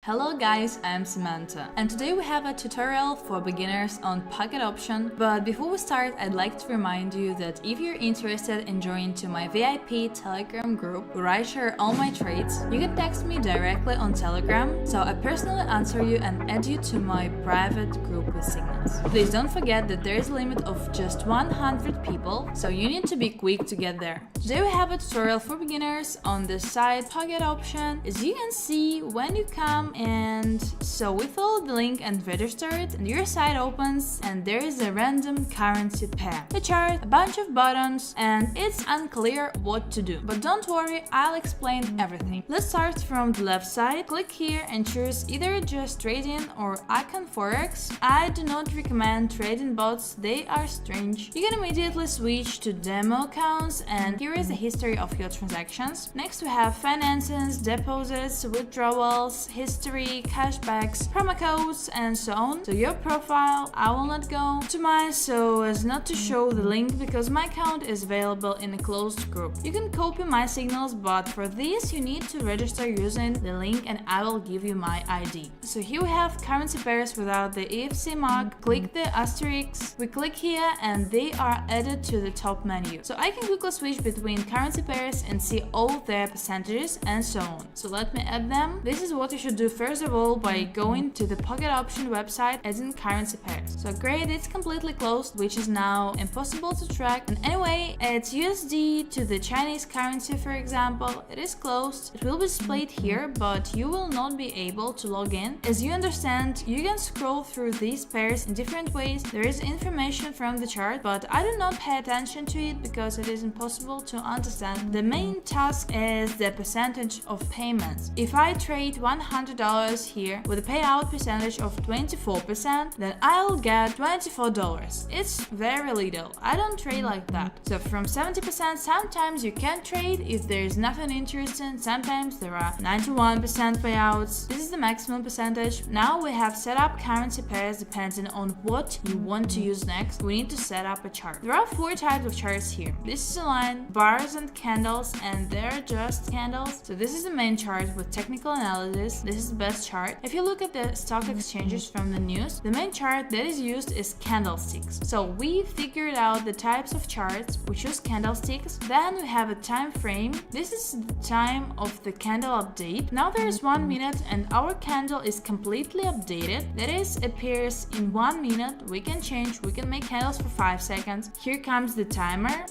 Hello guys, I'm Samantha, and today we have a tutorial for beginners on Pocket Option. But before we start, I'd like to remind you that if you're interested in joining to my VIP Telegram group where I share all my trades, you can text me directly on Telegram, so I personally answer you and add you to my private group with signals. Please don't forget that there is a limit of just 100 people, so you need to be quick to get there. Today we have a tutorial for beginners on the site Pocket Option. As you can see, when you come and so we follow the link and register it, and your site opens and there is a random currency pair, a chart, a bunch of buttons, and it's unclear what to do. But don't worry, I'll explain everything. Let's start from the left side. Click here and choose either just trading or icon forex. I do not recommend trading bots, they are strange. You can immediately switch to demo accounts, and here is the history of your transactions. Next we have finances, deposits, withdrawals, history, cashbacks, promo codes, and so on. So your profile, I will not go to mine so as not to show the link because my account is available in a closed group. You can copy my signals, but for this you need to register using the link and I will give you my ID. So here we have currency pairs without the EFC mark. Click the asterisk, we click here and they are added to the top menu. So I can quickly switch between currency pairs and see all their percentages and so on. So let me add them. This is what you should do first of all by going to the Pocket Option website, adding currency pairs. So great, it's completely closed, which is now impossible to track. And anyway, it's USD to the Chinese currency, for example. It is closed. It will be displayed here, but you will not be able to log in. As you understand, you can scroll through these pairs in different ways. There is information from the chart, but I do not pay attention to it because it is impossible to understand. The main task is the percentage of payments. If I trade $100 here with a payout percentage of 24%, then I'll get $24. It's very little. I don't trade like that. So from 70%, sometimes you can trade if there is nothing interesting. Sometimes there are 91% payouts. This is the maximum percentage. Now we have set up currency pairs depending on what you want to use next. We need to set up a chart. There are 4 types of charts here. This is a line, bars and candles, and they're just candles. So this is the main chart with technical analysis. This is the best chart. If you look at the stock exchanges from the news, the main chart that is used is candlesticks. So we figured out the types of charts. We choose candlesticks. Then we have a time frame. This is the time of the candle update. Now there is 1 minute and our candle is completely updated. That is, appears in 1 minute. We can change. We can make candles for 5 seconds. Here comes the timer.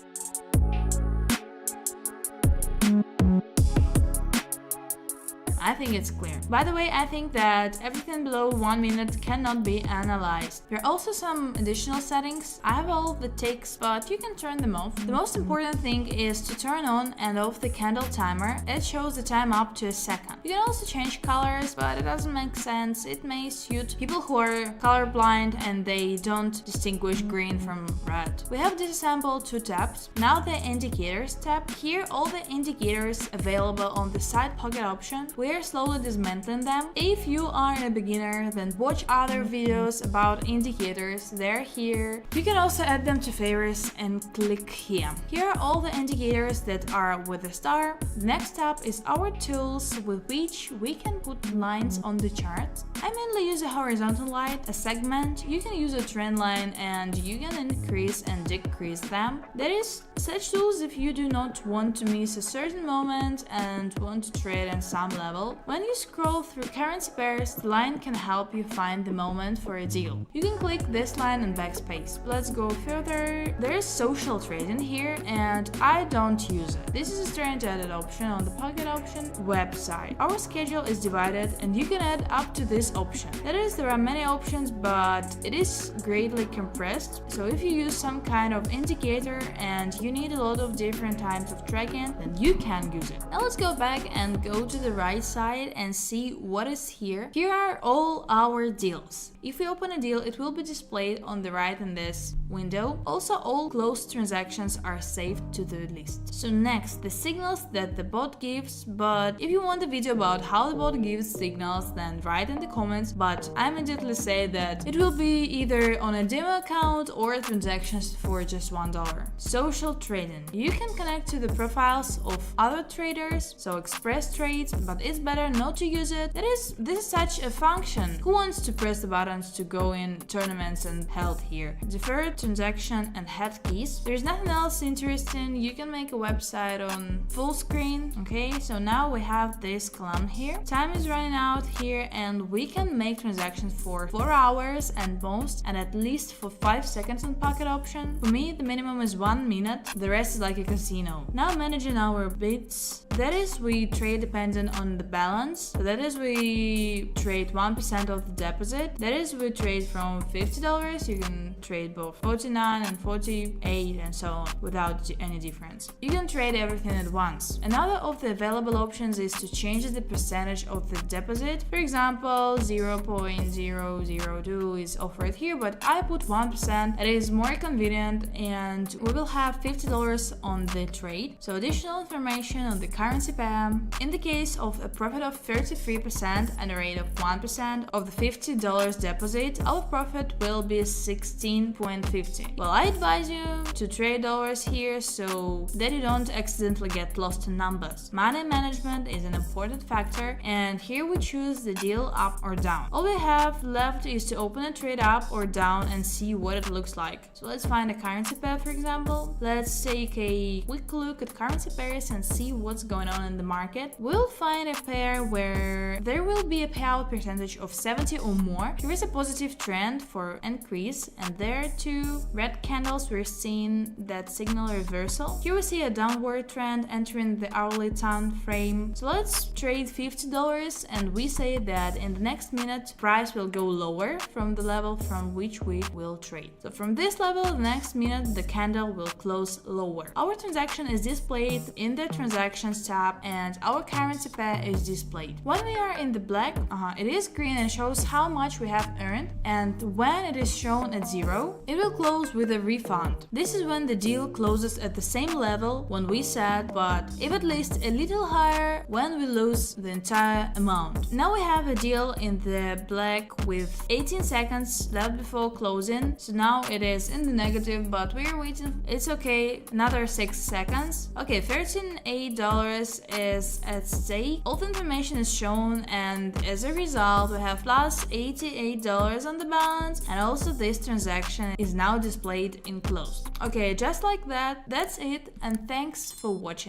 I think it's clear. By the way, I think that everything below 1 minute cannot be analyzed. There are also some additional settings. I have all the ticks, but you can turn them off. The most important thing is to turn on and off the candle timer. It shows the time up to a second. You can also change colors, but it doesn't make sense. It may suit people who are colorblind and they don't distinguish green from red. We have disassembled 2 tabs. Now the indicators tab. Here all the indicators available on the site Pocket Option. We are slowly dismantling them. If you are a beginner, then watch other videos about indicators, they're here. You can also add them to favorites and click here. Here are all the indicators that are with a star. The next tab is our tools with which we can put lines on the chart. I mainly use a horizontal line, a segment. You can use a trend line and you can increase and decrease them. There is such tools if you do not want to miss a certain moment and want to trade at some level. When you scroll through currency pairs, the line can help you find the moment for a deal. You can click this line and backspace. Let's go further. There is social trading here and I don't use it. This is a straight added option on the Pocket Option website. Our schedule is divided and you can add up to this option. That is, there are many options, but it is greatly compressed. So if you use some kind of indicator and you need a lot of different types of tracking, then you can use it. Now let's go back and go to the right side and see what is here. Here are all our deals. If we open a deal, it will be displayed on the right in this window. Also, all closed transactions are saved to the list. So next, the signals that the bot gives, but if you want a video about how the bot gives signals, then write in the comments, but I immediately say that it will be either on a demo account or transactions for just $1. Social trading. You can connect to the profiles of other traders, so express trades, but it's better not to use it. This is such a function. Who wants to press the buttons to go in tournaments and held here? Deferred transaction and head keys. There's nothing else interesting. You can make a website on full screen. Okay, so now we have this column here. Time is running out here, and we can make transactions for 4 hours and most, and at least for 5 seconds on Pocket Option. For me, the minimum is 1 minute. The rest is like a casino. Now managing our bids. That is, we trade dependent on the balance. So that is, we trade 1% of the deposit. That is, we trade from $50. You can trade both 49 and 48 and so on without any difference. You can trade everything at once. Another of the available options is to change the percentage of the deposit. For example, 0.002 is offered here, but I put 1%. It is more convenient, and we will have $50 on the trade. So additional information on the currency pair. In the case of a profit of 33% and a rate of 1% of the $50 deposit, our profit will be 16.50. Well, I advise you to trade dollars here so that you don't accidentally get lost in numbers. Money management is an important factor, and here we choose the deal up or down. All we have left is to open a trade up or down and see what it looks like. So let's find a currency pair, for example. Let's take a quick look at currency pairs and see what's going on in the market. We'll find a pair where there will be a payout percentage of 70 or more. Here is a positive trend for increase, and there are 2 red candles. We're seeing that signal reversal. Here we see a downward trend entering the hourly time frame. So let's trade $50, and we say that in the next minute price will go lower from the level from which we will trade. So from this level, the next minute the candle will close lower. Our transaction is displayed in the transactions tab, and our currency pair is displayed. When we are in the black, it is green and shows how much we have earned, and when it is shown at 0, it will close with a refund. This is when the deal closes at the same level when we said, but if at least a little higher when we lose the entire amount. Now we have a deal in the black with 18 seconds left before closing, so now it is in the negative, but we're waiting. It's okay, another 6 seconds. Okay, $13.8 is at stake. All the information is shown, and as a result we have plus $88 on the balance, and also this transaction is now displayed in closed. Okay, just like that, that's it, and thanks for watching.